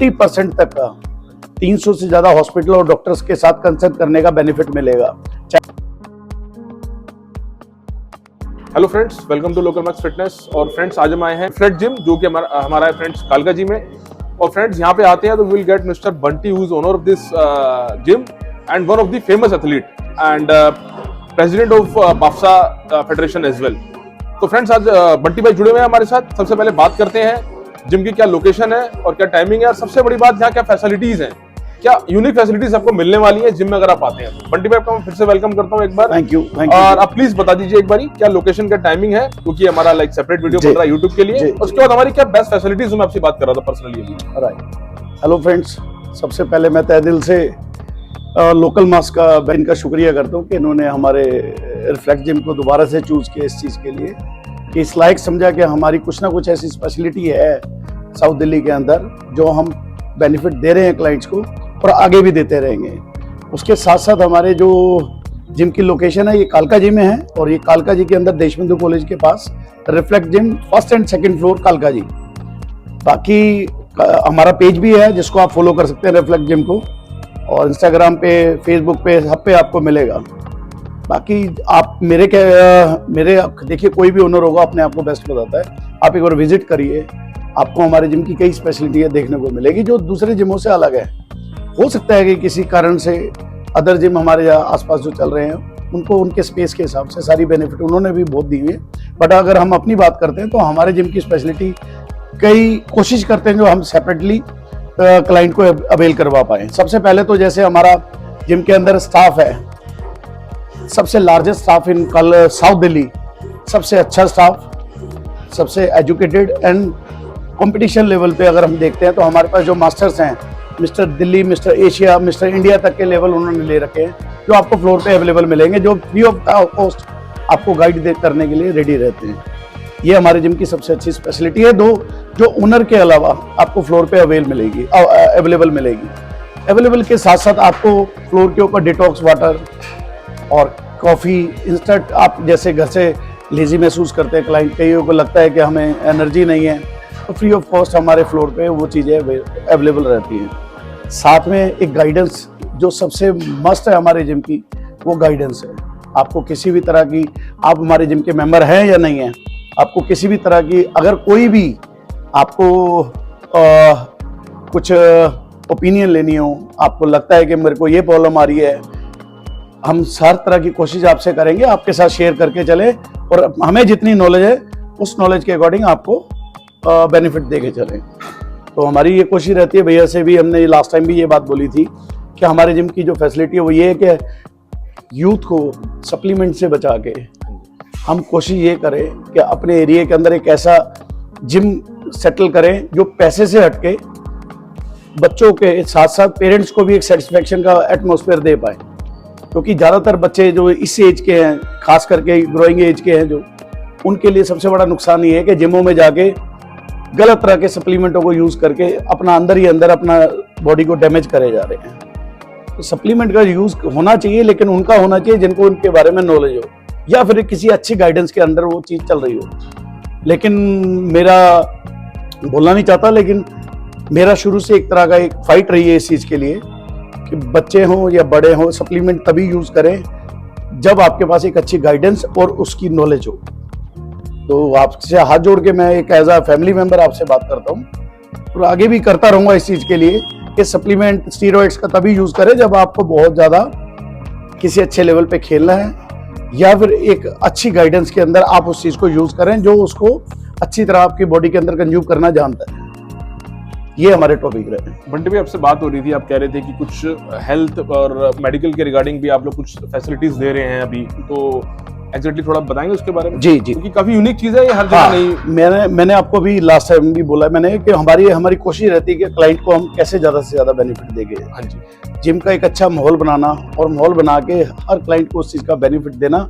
50% तक का 300 से ज्यादा हॉस्पिटल और डॉक्टर्स के साथ कंसल्ट करने का बेनिफिट मिलेगा। Hello friends, welcome to Local Max Fitness. और फ्रेंड्स, आज हम आए हैं फ्लेट जिम, जो कि हमारा है फ्रेंड्स कालका जी में। और फ्रेंड्स, यहाँ पे आते हैं तो will get mister Bunty, who is owner of this gym and one of the famous athlete and president of BAFSA federation as well. तो फ्रेंड्स, आज बंटी भाई जुड़े हुए हैं हमारे साथ। सबसे पहले बात करते हैं जिम की क्या लोकेशन है और क्या टाइमिंग है, और सबसे बड़ी बात यहाँ क्या फैसिलिटीज हैं, क्या यूनिक फैसिलिटीज आपको मिलने वाली है जिम में अगर आप आते हैं। बंटी भाई, आपको फिर से वेलकम करता हूं एक बार। Thank you. और आप प्लीज बता दीजिए एक बारी क्या लोकेशन का टाइमिंग है, क्योंकि हमारा लाइक सेपरेट वीडियो बन रहा है यूट्यूब के लिए। उसके बाद हमारी क्या बेस्ट फैसिलिटीज, मैं आपसे बात कर रहा था पर्सनली। राइट। हेलो फ्रेंड्स, सबसे पहले मैं तहे दिल से लोकल मास्क का बहन का शुक्रिया करता हूँ कि इन्होंने हमारे रिफ्लेक्ट जिम को दोबारा से चूज किया इस चीज़ के लिए, कि इस लायक समझा कि हमारी कुछ ना कुछ ऐसी स्पेशलिटी है साउथ दिल्ली के अंदर जो हम बेनिफिट दे रहे हैं क्लाइंट्स को और आगे भी देते रहेंगे। उसके साथ साथ हमारे जो जिम की लोकेशन है ये कालका जी में है, और ये कालका जी के अंदर देशबंधु कॉलेज के पास reflect gym first and second floor कालका जी। बाकी हमारा पेज भी है जिसको आप फॉलो कर सकते हैं रिफ्लेक्ट जिम को, और इंस्टाग्राम पे, फेसबुक पे, सब पे आपको मिलेगा। बाकी आप मेरे देखिए, कोई भी ओनर होगा अपने आप को बेस्ट बताता है। आप एक बार विजिट करिए, आपको हमारे जिम की कई स्पेशलिटी देखने को मिलेगी जो दूसरे जिमों से अलग है। हो सकता है कि किसी कारण से अदर जिम हमारे आसपास जो चल रहे हैं उनको उनके स्पेस के हिसाब से सारी बेनिफिट उन्होंने भी बहुत दी हुई है, बट अगर हम अपनी बात करते हैं तो हमारे जिम की स्पेशलिटी कई कोशिश करते हैं जो हम सेपरेटली क्लाइंट को अवेल करवा पाए। सबसे पहले तो जैसे हमारा जिम के अंदर स्टाफ है, सबसे लार्जेस्ट स्टाफ इन साउथ दिल्ली, सबसे अच्छा स्टाफ, सबसे एजुकेटेड एंड कंपटीशन लेवल पे अगर हम देखते हैं तो हमारे पास जो मास्टर्स हैं, mister Delhi, mister Asia, mister India तक के लेवल उन्होंने ले रखे हैं, जो आपको फ्लोर पे अवेलेबल मिलेंगे, जो फ्री ऑफ कॉस्ट आपको गाइड करने के लिए रेडी रहते हैं। ये हमारे जिम की सबसे अच्छी स्पेशलिटी है, जो ओनर के अलावा आपको फ्लोर पे अवेलेबल मिलेगी। अवेलेबल के साथ साथ आपको फ्लोर के ऊपर डिटॉक्स वाटर और कॉफ़ी इंस्टेंट, आप जैसे घर से लेजी महसूस करते हैं क्लाइंट, कईयों को लगता है कि हमें एनर्जी नहीं है, तो फ्री ऑफ कॉस्ट हमारे फ्लोर पे वो चीज़ें अवेलेबल रहती हैं। साथ में एक गाइडेंस जो सबसे मस्त है हमारे जिम की, वो गाइडेंस है। आपको किसी भी तरह की, आप हमारे जिम के मेंबर हैं या नहीं हैं, आपको किसी भी तरह की अगर कोई भी आपको कुछ ओपिनियन लेनी हो, आपको लगता है कि मेरे को ये प्रॉब्लम आ रही है, हम हर तरह की कोशिश आपसे करेंगे, आपके साथ शेयर करके चले, और हमें जितनी नॉलेज है उस नॉलेज के अकॉर्डिंग आपको बेनिफिट दे के चलें। तो हमारी ये कोशिश रहती है, भैया से भी हमने लास्ट टाइम भी ये बात बोली थी कि हमारे जिम की जो फैसिलिटी है वो ये है कि यूथ को सप्लीमेंट से बचा के हम कोशिश ये करें कि अपने एरिया के अंदर एक ऐसा जिम सेटल करें जो पैसे से हटके बच्चों के साथ साथ पेरेंट्स को भी एक सेटिस्फेक्शन का एटमॉस्फेयर दे पाए। क्योंकि ज़्यादातर बच्चे जो इस एज के हैं, खास करके ग्रोइंग एज के हैं, जो उनके लिए सबसे बड़ा नुकसान ये है कि जिमों में जाके गलत तरह के सप्लीमेंटों को यूज़ करके अपना अंदर ही अंदर अपना बॉडी को डैमेज करे जा रहे हैं। तो सप्लीमेंट का यूज़ होना चाहिए, लेकिन उनका होना चाहिए जिनको उनके बारे में नॉलेज हो, या फिर किसी अच्छी गाइडेंस के अंदर वो चीज़ चल रही हो। लेकिन मेरा बोलना नहीं चाहता, लेकिन मेरा शुरू से एक तरह का एक फाइट रही है इस चीज़ के लिए कि बच्चे हों या बड़े हों, सप्लीमेंट तभी यूज़ करें जब आपके पास एक अच्छी गाइडेंस और उसकी नॉलेज हो। तो आपसे हाथ जोड़ के मैं एक एज अ फैमिली मेंबर आपसे बात करता हूँ, और आगे भी करता रहूँगा इस चीज़ के लिए कि सप्लीमेंट स्टीरॉइड्स का तभी यूज़ करें जब आपको बहुत ज़्यादा किसी अच्छे लेवल पे खेलना है, या फिर एक अच्छी गाइडेंस के अंदर आप उस चीज़ को यूज़ करें जो उसको अच्छी तरह आपकी बॉडी के अंदर कंज्यूम करना जानता है। ये हमारे टॉपिक रहे। बंटी भाई, आपसे बात हो रही थी, आप कह रहे थे कि कुछ हेल्थ और मेडिकल के रिगार्डिंग भी आप लोग कुछ फैसिलिटीज दे रहे हैं अभी, तो एग्जैक्टली थोड़ा बताएंगे उसके बारे में? जी, क्योंकि काफी यूनिक चीज है ये, हर जगह नहीं। मैंने आपको भी लास्ट टाइम भी बोला मैंने कि हमारी कोशिश रहती है कि क्लाइंट को हम कैसे ज्यादा से ज्यादा बेनिफिट देंगे। हाँ जी। जिम का एक अच्छा माहौल बनाना और माहौल बना के हर क्लाइंट को उस चीज का बेनिफिट देना,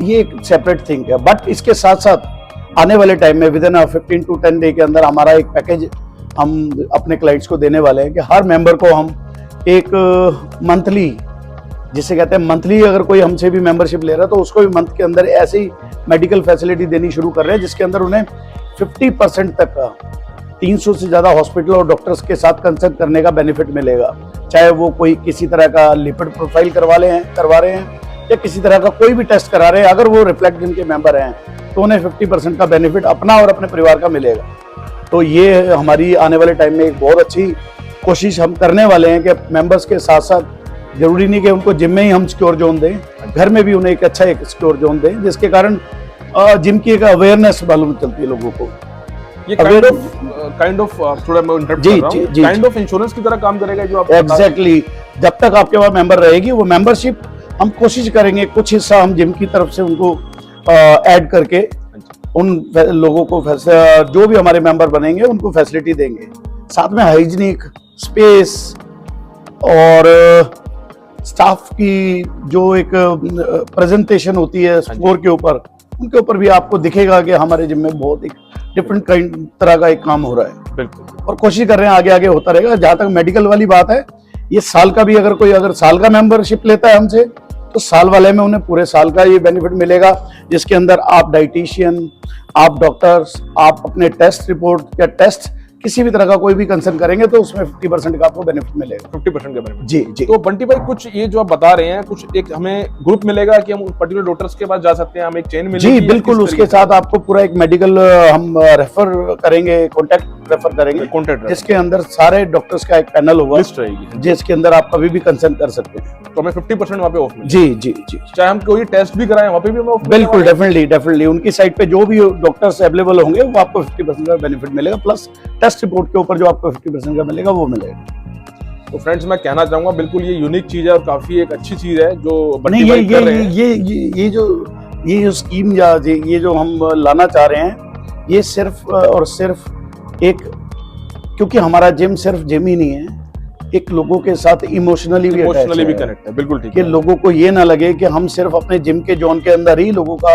ये एक सेपरेट थिंग है। बट इसके साथ साथ आने वाले टाइम में विद इन 15 to 10 डे के अंदर हमारा एक पैकेज हम अपने क्लाइंट्स को देने वाले हैं कि हर मेंबर को हम एक मंथली, जिसे कहते हैं मंथली, अगर कोई हमसे भी मेंबरशिप ले रहा है तो उसको भी मंथ के अंदर ऐसी मेडिकल फैसिलिटी देनी शुरू कर रहे हैं जिसके अंदर उन्हें 50% तक का 300 से ज्यादा हॉस्पिटल और डॉक्टर्स के साथ कंसल्ट करने का बेनिफिट मिलेगा, चाहे वो कोई किसी तरह का लिपिड प्रोफाइल करवा रहे हैं या किसी तरह का कोई भी टेस्ट करा रहे हैं। अगर वो रिफ्लेक्ट जिम के मेंबर हैं तो उन्हें 50% का बेनिफिट अपना और अपने परिवार का मिलेगा। तो ये हमारी आने वाले टाइम में एक बहुत अच्छी कोशिश हम करने वाले हैं कि मेंबर्स के साथ साथ जरूरी नहीं कि उनको जिम में ही हम सिक्योर जोन दें, घर में भी उन्हें एक अच्छा एक सिक्योर जोन दें, जिसके कारण जिम की एक अवेयरनेस मालूम चलती है लोगों को। ये काइंड ऑफ थोड़ा मैं इंटरप्ट कर रहा हूं, काइंड ऑफ इंश्योरेंस की तरह काम करेगा जो आप एग्जैक्टली। जब तक आपके पास मेंबर रहेगी वो मेंबरशिप हम कोशिश करेंगे कुछ हिस्सा हम जिम की तरफ से उनको ऐड करके उन लोगों को जो भी हमारे मेंबर बनेंगे उनको फैसिलिटी देंगे। साथ में हाइजीनिक स्पेस और स्टाफ की जो एक प्रेजेंटेशन होती है फ्लोर के ऊपर, उनके ऊपर भी आपको दिखेगा कि हमारे जिम में बहुत एक डिफरेंट तरह का एक काम हो रहा है। बिल्कुल, और कोशिश कर रहे हैं आगे आगे होता रहेगा। जहां तक मेडिकल वाली बात है, ये साल का भी अगर साल का मेंबरशिप लेता है हमसे तो साल वाले में उन्हें पूरे साल का ये बेनिफिट मिलेगा, जिसके अंदर आप डाइटिशियन, आप डॉक्टर्स, आप अपने टेस्ट रिपोर्ट या टेस्ट किसी भी तरह का कोई भी कंसर्न करेंगे तो उसमें 50% का आपको बेनिफिट मिलेगा। 50% का बेनिफिट। जी जी। तो बंटी भाई कुछ ये जो आप बता रहे हैं, कुछ एक हमें ग्रुप मिलेगा कि हम पर्टिकुलर डॉक्टर्स के पास जा सकते हैं, हम एक चेन मिलेगी? जी बिल्कुल, उसके साथ आपको पूरा एक मेडिकल हम रेफर करेंगे, कॉन्टैक्ट रेफर करेंगे, जिसके अंदर सारे डॉक्टर्स का एक पैनल होगा, लिस्ट रहेगी, जिसके अंदर आप कभी भी कंसर्न कर सकते हैं। तो हमें 50% वहाँ पे ऑफ मिलेगा? जी जी जी। चाहे हम कोई टेस्ट भी कराएं वहाँ पे भी हमें ऑफ? बिल्कुल, डेफिनेटली उनकी साइट पे जो भी डॉक्टर्स अवेलेबल होंगे वो आपको 50% का बेनिफिट मिलेगा, प्लस टेस्ट रिपोर्ट के ऊपर जो आपको 50% का मिलेगा वो मिलेगा। तो फ्रेंड्स मैं कहना चाहूंगा बिल्कुल ये यूनिक चीज है और काफी एक अच्छी चीज है जो नहीं, ये जो स्कीम या ये जो हम लाना चाह रहे हैं, ये सिर्फ और सिर्फ एक, क्योंकि हमारा जिम सिर्फ जिम ही नहीं है, एक लोगों के साथ इमोशनली भी कनेक्ट है। बिल्कुल ठीक है कि लोगों को ये ना लगे कि हम सिर्फ अपने जिम के जोन के अंदर ही लोगों का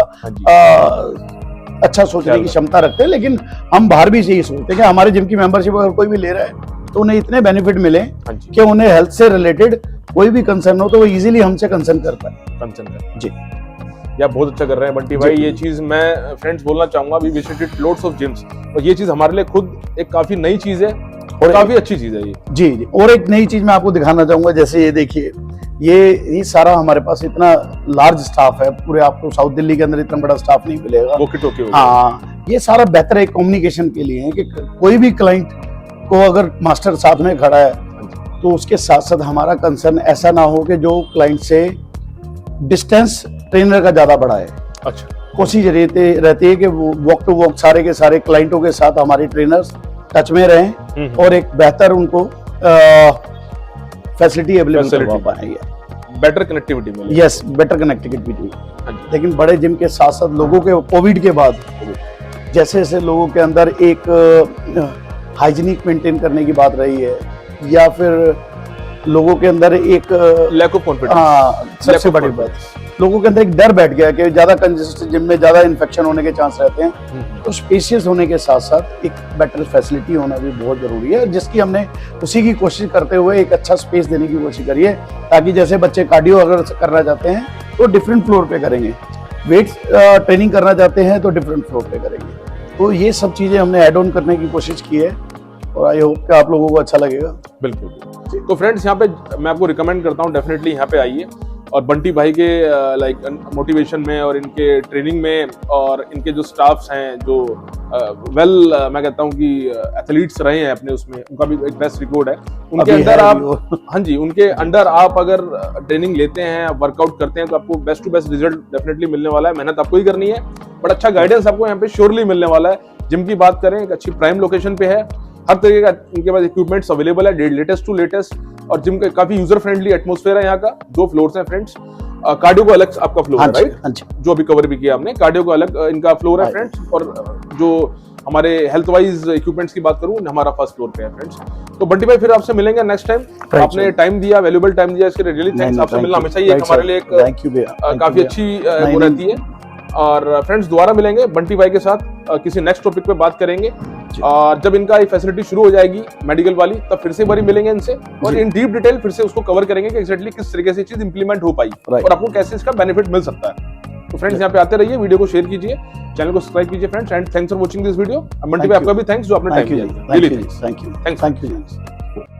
अच्छा सोचने की क्षमता रखते हैं, लेकिन हम बाहर भी यही सोचते हैं कि हमारे जिम की मेंबरशिप अगर कोई भी ले रहा है तो उन्हें इतने बेनिफिट मिले कि उन्हें हेल्थ से रिलेटेड कोई भी कंसर्न हो तो वो इजीली हमसे कंसर्न कर पाए। जी, या बहुत अच्छा कर रहे हैं बंटी भाई। ये चीज मैं फ्रेंड्स बोलना चाहूंगा, we visited lots of gyms और ये चीज हमारे लिए खुद एक काफी नई चीज है और काफी अच्छी चीज है ये। जी जी। और एक नई चीज मैं आपको दिखाना चाहूंगा, जैसे ये देखिए, ये सारा हमारे पास इतना लार्ज स्टाफ है, पूरे आपको साउथ दिल्ली के अंदर इतना बड़ा स्टाफ नहीं मिलेगा। हाँ, ये सारा बेहतर एक कम्युनिकेशन के लिए है कि कोई भी क्लाइंट को अगर मास्टर साथ में खड़ा है तो उसके साथ साथ हमारा कंसर्न ऐसा ना हो कि जो क्लाइंट से डिस्टेंस ट्रेनर का ज्यादा बड़ा है। अच्छा, कोशिश रहती है कि वो वॉक टू वॉक सारे के सारे क्लाइंटों के साथ हमारे ट्रेनर्स टच में रहें और एक बेहतर उनको फैसिलिटी अवेलेबल करवा पाए, बेटर कनेक्टिविटी मिले। Yes, better connectivity. लेकिन बड़े जिम के साथ साथ लोगों के कोविड के बाद जैसे जैसे लोगों के अंदर एक हाइजीनिक मेंटेन करने की बात रही है, या फिर लोगों के अंदर एक लैक ऑफ कॉन्फिडेंस, सबसे बड़ी बात, लोगों के अंदर एक डर बैठ गया कि ज्यादा कंजेस्टेड जिम में ज्यादा इन्फेक्शन होने के चांस रहते हैं। तो स्पेशियस होने के साथ साथ एक बेटर फैसिलिटी होना भी बहुत जरूरी है, जिसकी हमने उसी की कोशिश करते हुए एक अच्छा स्पेस देने की कोशिश करी है, ताकि जैसे बच्चे कार्डियो अगर करना चाहते हैं तो डिफरेंट फ्लोर पे करेंगे, वेट ट्रेनिंग करना चाहते हैं तो डिफरेंट फ्लोर पे करेंगे। तो ये सब चीजें हमने ऐड ऑन करने की कोशिश की है और आई होप कि आप लोगों को अच्छा लगेगा। बिल्कुल। तो फ्रेंड्स यहाँ पे मैं आपको रिकमेंड करता हूँ, डेफिनेटली यहाँ पे आइए और बंटी भाई के लाइक मोटिवेशन में और इनके ट्रेनिंग में और इनके जो स्टाफ्स हैं जो मैं कहता हूँ कि एथलीट्स रहे हैं अपने, उसमें उनका भी एक बेस्ट रिकॉर्ड है। उनके अंदर आप हाँ जी, उनके अंडर आप अगर ट्रेनिंग लेते हैं, वर्कआउट करते हैं तो आपको best to best result definitely मिलने वाला है। मेहनत आपको ही करनी है, बट अच्छा गाइडेंस आपको यहाँ पे श्योरली मिलने वाला है। जिम की बात करें, एक अच्छी प्राइम लोकेशन पे है, हर तरीके का इनके पास इक्विपमेंट्स अवेलेबल है, लेटेस्ट टू लेटेस्ट, और जिम का काफी यूजर फ्रेंडली एटमॉस्फेयर है यहाँ का। 2 फ्लोर्स हैं फ्रेंड्स, कार्डियो को अलग आपका फ्लोर है, राइट, जो अभी कवर भी किया हमने, कार्डियो को अलग इनका फ्लोर है फ्रेंड्स, और जो हमारे हेल्थ वाइज इक्विपमेंट्स की बात करूं, हमारा फर्स्ट फ्लोर पे है फ्रेंड्स। तो बंटी भाई फिर आपसे मिलेंगे नेक्स्ट टाइम। आपने टाइम दिया, वैल्यूएबल टाइम दिया, इसके लिए रियली थैंक्स। आपसे मिलना हमेशा ही हमारे लिए एक काफी अच्छी वो रहती है। और फ्रेंड्स दोबारा मिलेंगे बंटी भाई के साथ, किसी नेक्स्ट टॉपिक पे बात करेंगे, और जब इनका फैसिलिटी शुरू हो जाएगी मेडिकल वाली, तब फिर से बारी मिलेंगे इनसे और इन डीप डिटेल फिर से उसको कवर करेंगे कि एग्जैक्टली किस तरीके से चीज इंप्लीमेंट हो पाई और आपको कैसे इसका बेनिफिट मिल सकता है। तो फ्रेंड्स यहाँ पे आते रहिए, वीडियो को शेयर कीजिए, चैनल को सब्सक्राइब कीजिए friends, and thanks for watching this video. Bunty भाई आपका भी थैंक्स जो आपने टाइम दिया। Thank you.